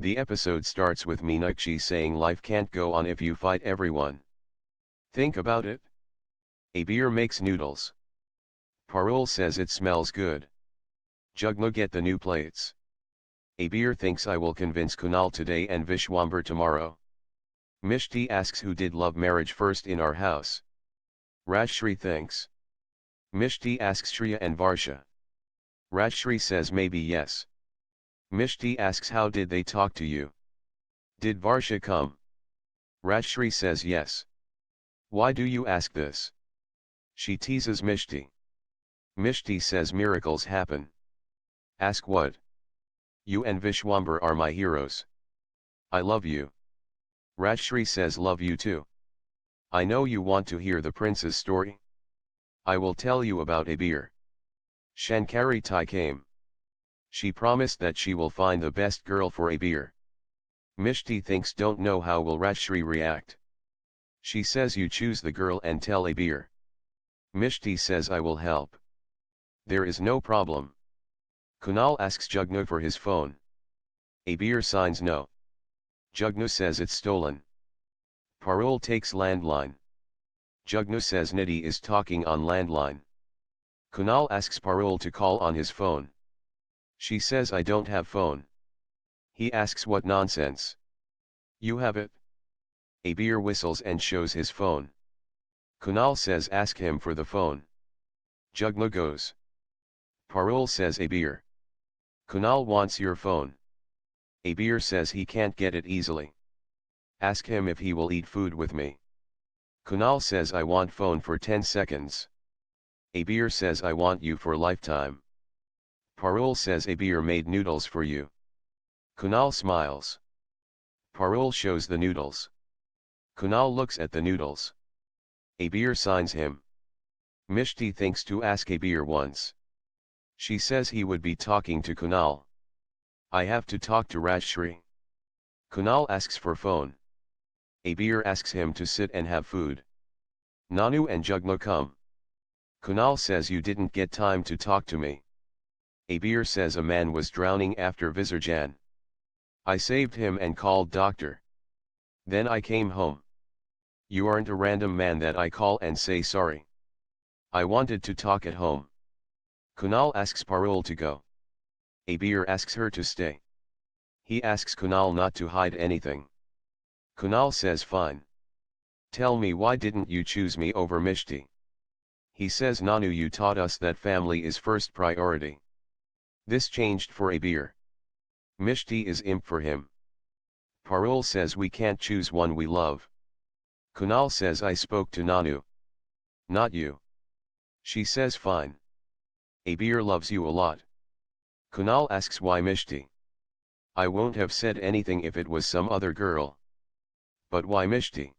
The episode starts with Meenakshi saying life can't go on if you fight everyone. Think about it. Abir makes noodles. Parul says it smells good. Jugnu get the new plates. Abir thinks I will convince Kunal today and Vishwamber tomorrow. Mishti asks who did love marriage first in our house. Rajshri thinks. Mishti asks Shaurya and Varsha. Rajshri says maybe yes. Mishti asks how did they talk to you? Did Varsha come? Rajshri says yes. Why do you ask this? She teases Mishti. Mishti says miracles happen. Ask what? You and Vishwamber are my heroes. I love you. Rajshri says love you too. I know you want to hear the prince's story. I will tell you about Abir. Shankari Tai came. She promised that she will find the best girl for Abir. Mishti thinks don't know how will Rajshri react. She says you choose the girl and tell Abir. Mishti says I will help. There is no problem. Kunal asks Jugnu for his phone. Abir signs no. Jugnu says it's stolen. Parul takes landline. Jugnu says Nidhi is talking on landline. Kunal asks Parul to call on his phone. She says I don't have phone. He asks what nonsense. You have it. Abir whistles and shows his phone. Kunal says ask him for the phone. Jugnu goes. Parul says Abir. Kunal wants your phone. Abir says he can't get it easily. Ask him if he will eat food with me. Kunal says I want phone for 10 seconds. Abir says I want you for lifetime. Parul says Abir made noodles for you. Kunal smiles. Parul shows the noodles. Kunal looks at the noodles. Abir signs him. Mishti thinks to ask Abir once. She says he would be talking to Kunal. I have to talk to Rajshri. Kunal asks for phone. Abir asks him to sit and have food. Nanu and Jugnu come. Kunal says you didn't get time to talk to me. Abir says a man was drowning after Visarjan. I saved him and called doctor. Then I came home. You aren't a random man that I call and say sorry. I wanted to talk at home. Kunal asks Parul to go. Abir asks her to stay. He asks Kunal not to hide anything. Kunal says fine. Tell me why didn't you choose me over Mishti? He says Nanu you taught us that family is first priority. This changed for Abir. Mishti is imp for him. Parul says we can't choose one we love. Kunal says I spoke to Nanu. Not you. She says fine. Abir loves you a lot. Kunal asks why Mishti? I won't have said anything if it was some other girl. But why Mishti?